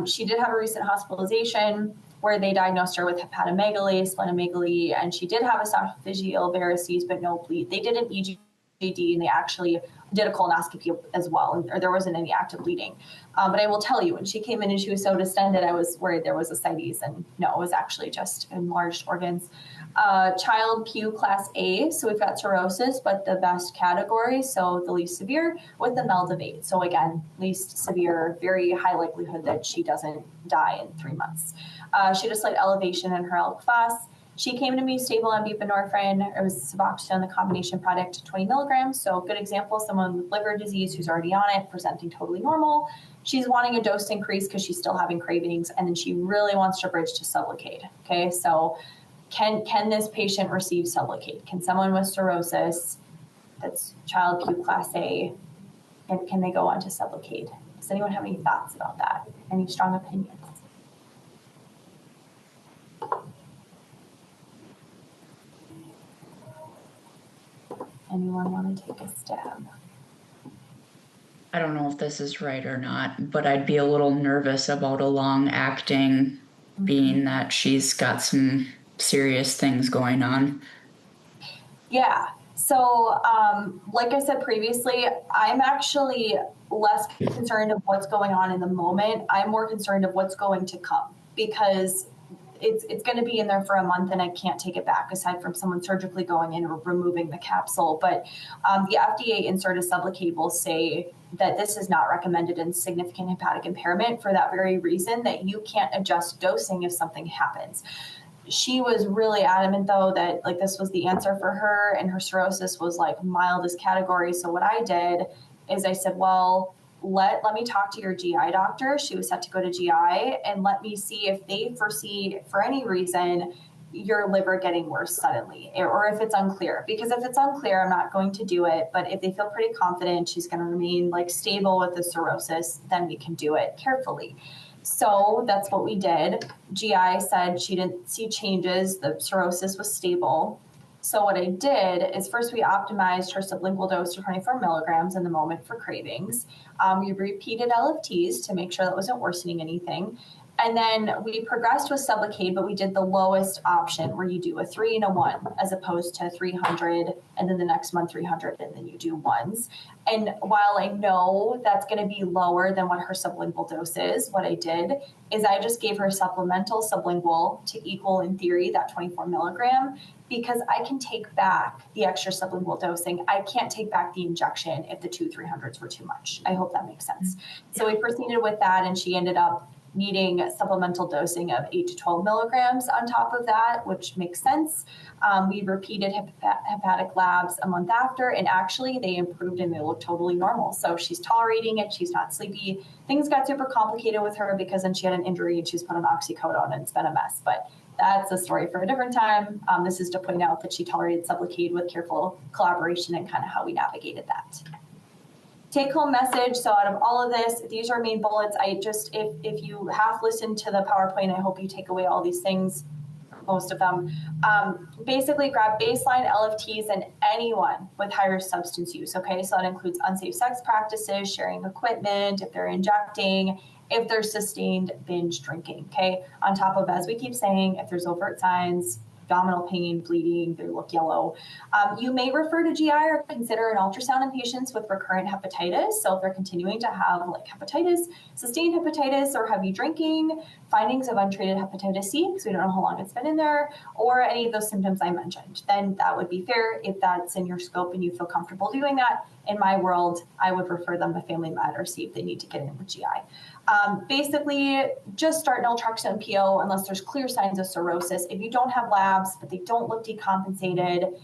She did have a recent hospitalization where they diagnosed her with hepatomegaly, splenomegaly, and she did have esophageal varices, but no bleed. They did an EGD and they actually did a colonoscopy as well, or there wasn't any active bleeding. But I will tell you, when she came in and she was so distended, I was worried there was ascites, and no, it was actually just enlarged organs. Child Q class A, so we've got cirrhosis, but the best category, so the least severe, with the MELD of 8. So again, least severe, very high likelihood that she doesn't die in 3 months. She had a slight elevation in her ALK phos. She came to me stable on buprenorphine. It was Suboxone, the combination product, 20 milligrams. So good example, someone with liver disease who's already on it, presenting totally normal. She's wanting a dose increase because she's still having cravings, and then she really wants to bridge to Sublocade. Okay, so can this patient receive Sublocade? Can someone with cirrhosis, that's child Q class A, and can they go on to Sublocade? Does anyone have any thoughts about that? Any strong opinions? Anyone want to take a stab? I don't know if this is right or not, but I'd be a little nervous about a long acting, being that she's got some serious things going on. Yeah. So, like I said previously, I'm actually less concerned of what's going on in the moment. I'm more concerned of what's going to come, because it's going to be in there for a month and I can't take it back, aside from someone surgically going in or removing the capsule. But the FDA insert a SUBLOCADE will say that this is not recommended in significant hepatic impairment for that very reason, that you can't adjust dosing if something happens. She was really adamant, though, that like this was the answer for her, and her cirrhosis was like mildest category. So what I did is I said, well, let me talk to your GI doctor. She was set to go to GI, and let me see if they foresee for any reason your liver getting worse suddenly, or if it's unclear. Because if it's unclear, I'm not going to do it. But if they feel pretty confident she's going to remain like stable with the cirrhosis, then we can do it carefully. So that's what we did. GI said she didn't see changes. The cirrhosis was stable. So what I did is first we optimized her sublingual dose to 24 milligrams in the moment for cravings. We repeated LFTs to make sure that wasn't worsening anything. And then we progressed with SUBLOCADE, but we did the lowest option where you do a 3 and a 1 as opposed to 300 and then the next month 300 and then you do ones. And while I know that's going to be lower than what her sublingual dose is, what I did is I just gave her supplemental sublingual to equal, in theory, that 24 milligram, because I can take back the extra sublingual dosing. I can't take back the injection if the 300s were too much. I hope that makes sense. So we proceeded with that, and she ended up needing supplemental dosing of 8 to 12 milligrams on top of that, which makes sense. We repeated hepatic labs a month after, and actually they improved and they look totally normal. So she's tolerating it. She's not sleepy. Things got super complicated with her because then she had an injury and she was put on oxycodone, and it's been a mess. But that's a story for a different time. This is to point out that she tolerated SUBLOCADE with careful collaboration and kind of how we navigated that. Take-home message. So out of all of this, these are main bullets. I just, if you have listened to the PowerPoint, I hope you take away all these things, most of them. Basically grab baseline LFTs in anyone with higher substance use, okay? So that includes unsafe sex practices, sharing equipment, if they're injecting, if there's sustained binge drinking, okay? On top of, as we keep saying, if there's overt signs, abdominal pain, bleeding, they look yellow. You may refer to GI or consider an ultrasound in patients with recurrent hepatitis. So if they're continuing to have like hepatitis, sustained hepatitis, or heavy drinking, findings of untreated hepatitis C, because we don't know how long it's been in there, or any of those symptoms I mentioned, then that would be fair. If that's in your scope and you feel comfortable doing that, in my world, I would refer them to Family Med or see if they need to get in with GI. Basically, just start naltrexone PO unless there's clear signs of cirrhosis. If you don't have labs, but they don't look decompensated,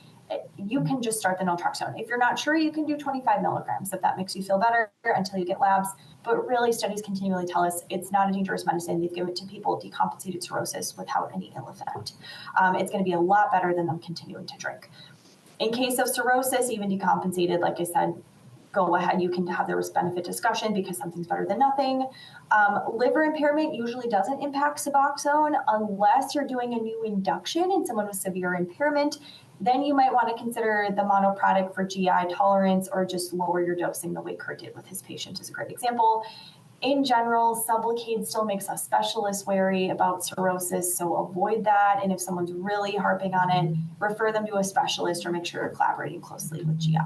you can just start the naltrexone. If you're not sure, you can do 25 milligrams if that makes you feel better until you get labs. But really, studies continually tell us it's not a dangerous medicine. They've given it to people with decompensated cirrhosis without any ill effect. It's going to be a lot better than them continuing to drink. In case of cirrhosis, even decompensated, like I said, go ahead, you can have the risk-benefit discussion because something's better than nothing. Liver impairment usually doesn't impact Suboxone unless you're doing a new induction in someone with severe impairment. Then you might want to consider the monoproduct for GI tolerance, or just lower your dosing the way Kurt did with his patient is a great example. In general, SUBLOCADE still makes us specialists wary about cirrhosis, so avoid that. And if someone's really harping on it, refer them to a specialist or make sure you're collaborating closely with GI.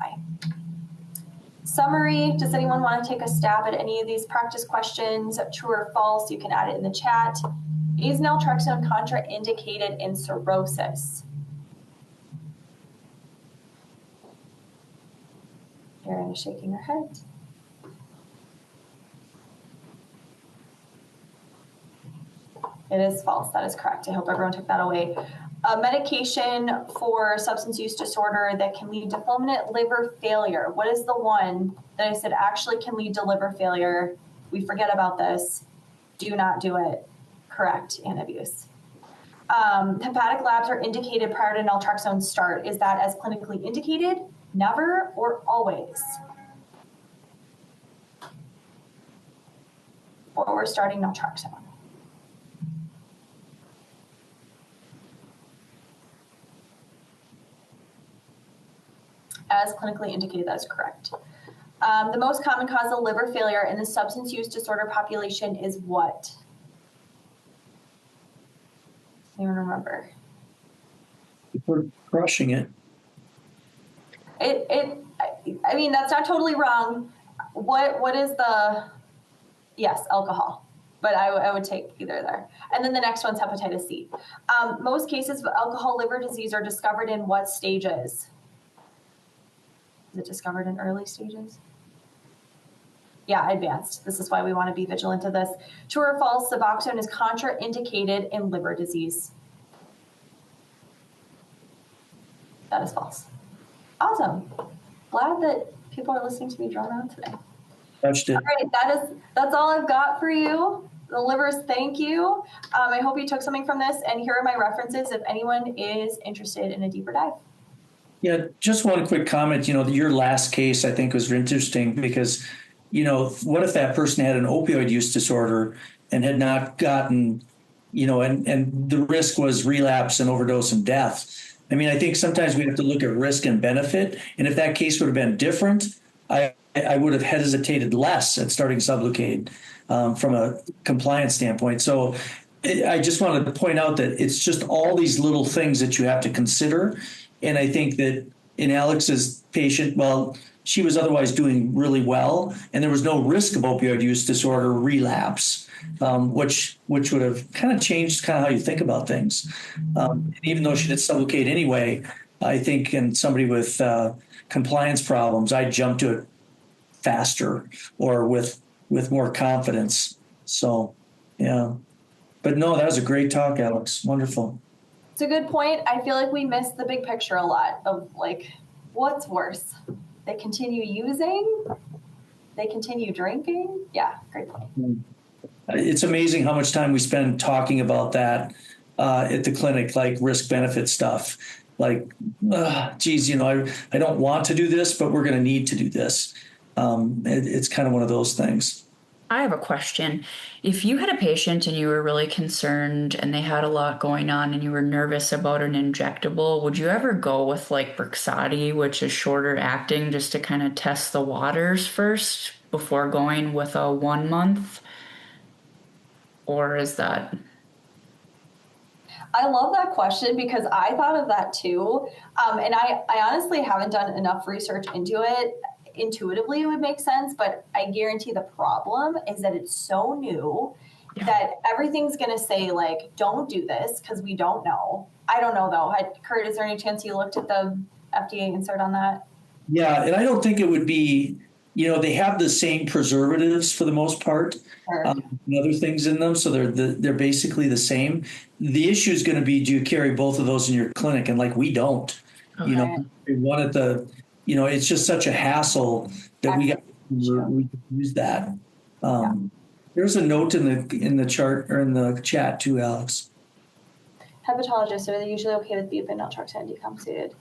Summary, does anyone want to take a stab at any of these practice questions? True or false? You can add it in the chat. Is naltrexone contraindicated in cirrhosis? Erin is shaking her head. It is false. That is correct. I hope everyone took that away. A medication for substance use disorder that can lead to fulminant liver failure. What is the one that I said actually can lead to liver failure? We forget about this. Do not do it. Correct, and abuse. Hepatic labs are indicated prior to naltrexone start. Is that as clinically indicated? Never or always? Or we're starting naltrexone. as clinically indicated. That is correct. The most common cause of liver failure in the substance use disorder population is what? I don't remember. We're crushing it. I mean, that's not totally wrong. What is the, yes, alcohol, but I would take either there. And then the next one's hepatitis C. Most cases of alcohol liver disease are discovered in what stages? Is it discovered in early stages? Yeah, advanced. This is why we want to be vigilant of this. True or false, Suboxone is contraindicated in liver disease. That is false. Awesome. Glad that people are listening to me drone on today. Touched it. All right, that's all I've got for you. The livers, thank you. I hope you took something from this, and here are my references if anyone is interested in a deeper dive. Yeah, just one quick comment. Your last case I think was interesting because, what if that person had an opioid use disorder and had not gotten, and the risk was relapse and overdose and death. I mean, I think sometimes we have to look at risk and benefit. And if that case would have been different, I would have hesitated less at starting Sublocade from a compliance standpoint. So I just wanted to point out that it's just all these little things that you have to consider. And I think that in Alex's patient, well, she was otherwise doing really well, and there was no risk of opioid use disorder relapse, which would have kind of changed kind of how you think about things. Even though she did Sublocade anyway, I think in somebody with compliance problems, I'd jump to it faster or with more confidence. So, yeah. But no, that was a great talk, Alex. Wonderful. It's a good point. I feel like we miss the big picture a lot of like, what's worse? They continue using? They continue drinking? Yeah, great point. It's amazing how much time we spend talking about that at the clinic, like risk-benefit stuff. Like, geez, I don't want to do this, but we're going to need to do this. It's kind of one of those things. I have a question. If you had a patient and you were really concerned and they had a lot going on and you were nervous about an injectable, would you ever go with like Brixadi, which is shorter acting, just to kind of test the waters first before going with a 1 month? Or is that... I love that question because I thought of that too. And I honestly haven't done enough research into it. Intuitively, it would make sense, but I guarantee the problem is that it's so new that everything's going to say, like, don't do this because we don't know. I don't know, though. Kurt, is there any chance you looked at the FDA insert on that? Yeah, and I don't think it would be, they have the same preservatives for the most part, Sure. And other things in them, so they're basically the same. The issue is going to be, do you carry both of those in your clinic? And like we don't, Okay. we wanted the... it's just such a hassle that we could use that. There's a note in the chart or in the chat too, Alex. Hepatologists, are they usually okay with bup and naltrexone decompensated?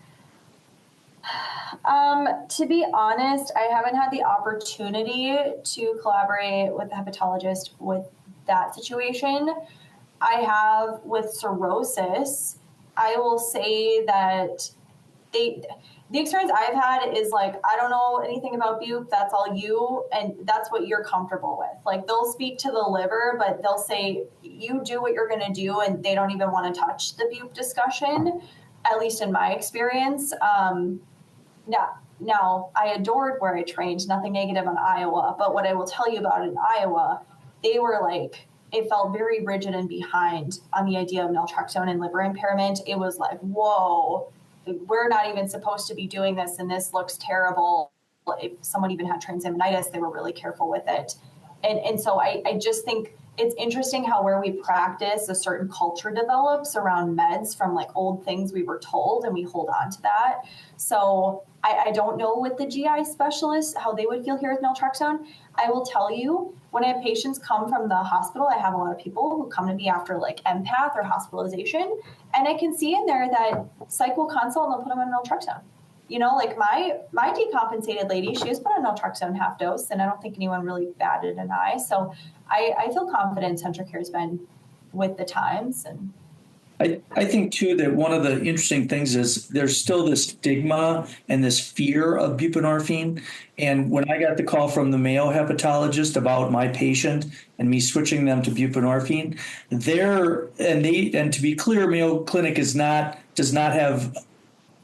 To be honest, I haven't had the opportunity to collaborate with a hepatologist with that situation. I have with cirrhosis. I will say that the experience I've had is like, I don't know anything about bup, that's all you, and that's what you're comfortable with. Like they'll speak to the liver, but they'll say, you do what you're gonna do, and they don't even wanna touch the bup discussion, at least in my experience. Now, I adored where I trained, nothing negative on Iowa, but what I will tell you about in Iowa, they were like, it felt very rigid and behind on the idea of naltrexone and liver impairment. It was like, whoa, we're not even supposed to be doing this, and this looks terrible. If someone even had transaminitis, they were really careful with it. And so I just think it's interesting how where we practice, a certain culture develops around meds from like old things we were told, and we hold on to that. So I don't know with the GI specialists how they would feel here with naltrexone. I will tell you, when I have patients come from the hospital, I have a lot of people who come to me after like empath or hospitalization, and I can see in there that psych will consult and they'll put them on naltrexone. Like my decompensated lady, she was put on naltrexone half dose, and I don't think anyone really batted an eye. So I feel confident Centricare has been with the times. And I think too that one of the interesting things is there's still this stigma and this fear of buprenorphine. And when I got the call from the Mayo hepatologist about my patient and me switching them to buprenorphine, and to be clear, Mayo Clinic does not have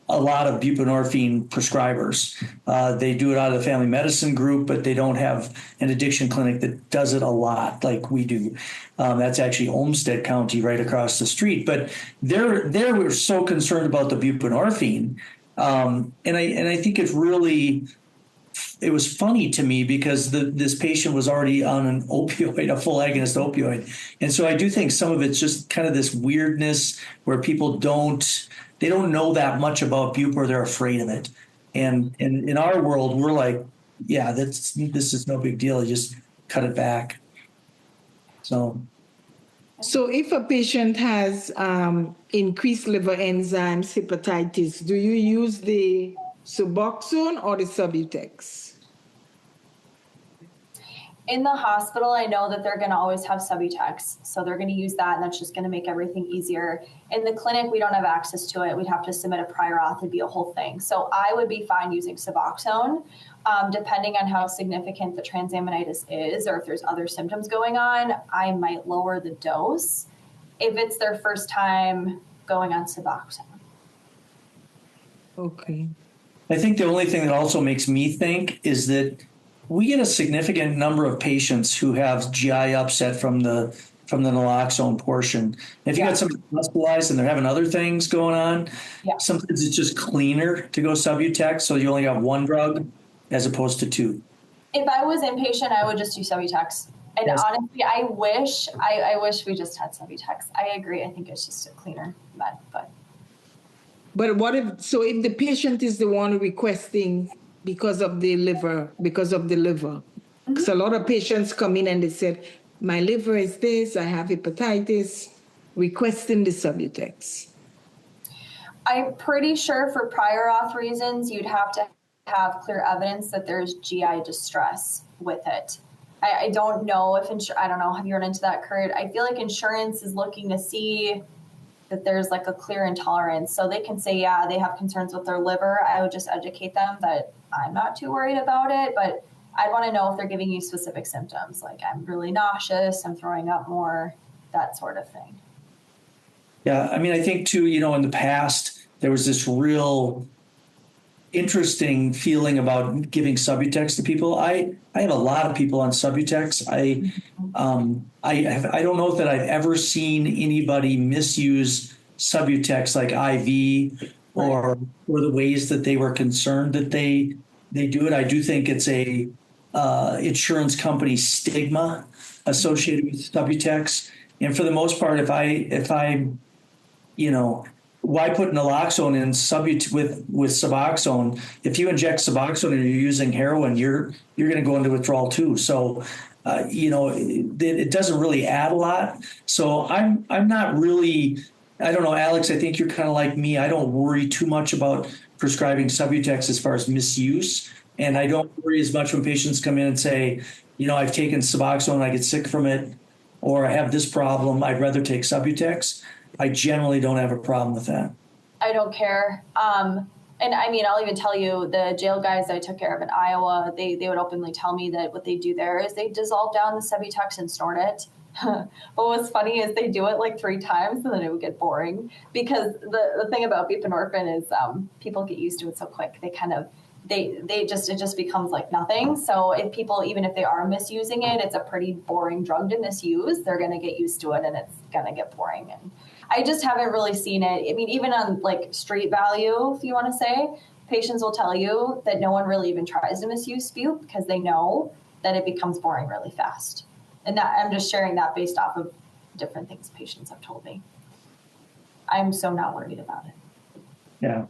a lot of buprenorphine prescribers. They do it out of the family medicine group, but they don't have an addiction clinic that does it a lot like we do. That's actually Olmsted County right across the street. But they were so concerned about the buprenorphine. And I think it was funny to me because this patient was already on an opioid, a full agonist opioid. And so I do think some of it's just kind of this weirdness where people don't know that much about bup or they're afraid of it. And in our world, we're like, yeah, this is no big deal. You just cut it back. So if a patient has increased liver enzymes, hepatitis, do you use the Suboxone or the Subutex? In the hospital, I know that they're going to always have Subutex, so they're going to use that, and that's just going to make everything easier. In the clinic, we don't have access to it. We'd have to submit a prior auth. It'd be a whole thing. So I would be fine using Suboxone, depending on how significant the transaminitis is, or if there's other symptoms going on. I might lower the dose if it's their first time going on Suboxone. Okay. I think the only thing that also makes me think is that we get a significant number of patients who have GI upset from the naloxone portion. If you got somebody hospitalized and they're having other things going on, sometimes it's just cleaner to go Subutex, so you only have one drug as opposed to two. If I was inpatient, I would just do Subutex. And honestly, I wish we just had Subutex. I agree. I think it's just a cleaner med, But if the patient is the one requesting because of the liver, because a lot of patients come in and they said, my liver is this, I have hepatitis, requesting the Subutex. I'm pretty sure for prior auth reasons, you'd have to have clear evidence that there's GI distress with it. I don't know if I don't know, have you run into that, Kurt? I feel like insurance is looking to see that there's like a clear intolerance. So they can say, yeah, they have concerns with their liver. I would just educate them that I'm not too worried about it, but I'd want to know if they're giving you specific symptoms, like I'm really nauseous, I'm throwing up more, that sort of thing. Yeah, I mean, I think too, in the past, there was this real interesting feeling about giving Subutex to people. I have a lot of people on Subutex. I don't know that I've ever seen anybody misuse Subutex like IV or the ways that they were concerned that they do it. I do think it's a insurance company stigma associated with Subutex. And for the most part, if I why put naloxone in with Suboxone? If you inject Suboxone and you're using heroin, you're going to go into withdrawal too. So, it doesn't really add a lot. So I'm not really, I don't know, Alex, I think you're kind of like me. I don't worry too much about prescribing Subutex as far as misuse. And I don't worry as much when patients come in and say, I've taken Suboxone, I get sick from it, or I have this problem, I'd rather take Subutex. I generally don't have a problem with that. I don't care. And I mean, I'll even tell you, the jail guys I took care of in Iowa, they would openly tell me that what they do there is they dissolve down the Subutex and snort it. But what's funny is they do it like 3 times and then it would get boring. Because the thing about buprenorphine is people get used to it so quick. It just becomes like nothing. So if people, even if they are misusing it, it's a pretty boring drug to misuse. They're going to get used to it and it's going to get boring. And I just haven't really seen it. I mean, even on like street value, if you want to say, patients will tell you that no one really even tries to misuse bup because they know that it becomes boring really fast. And that I'm just sharing that based off of different things patients have told me. I'm so not worried about it. Yeah.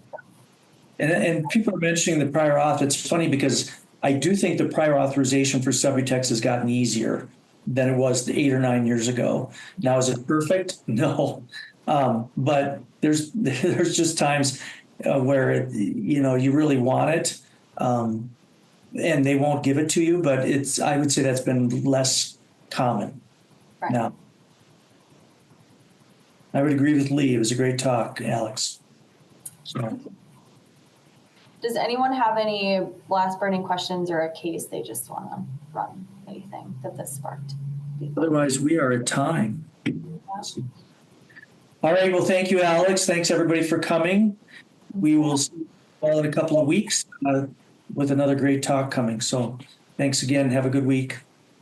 And people are mentioning the prior auth. It's funny because I do think the prior authorization for Subutex has gotten easier than it was 8 or 9 years ago. Now, is it perfect? No. But there's just times where, you really want it and they won't give it to you. But I would say that's been less common now. I would agree with Lee. It was a great talk, Alex. So, Does anyone have any last burning questions or a case they just want to run? Anything that this sparked? otherwise, we are at time. All right. Well, thank you, Alex. Thanks, everybody, for coming. We will see you all in a couple of weeks with another great talk coming. So thanks again. Have a good week.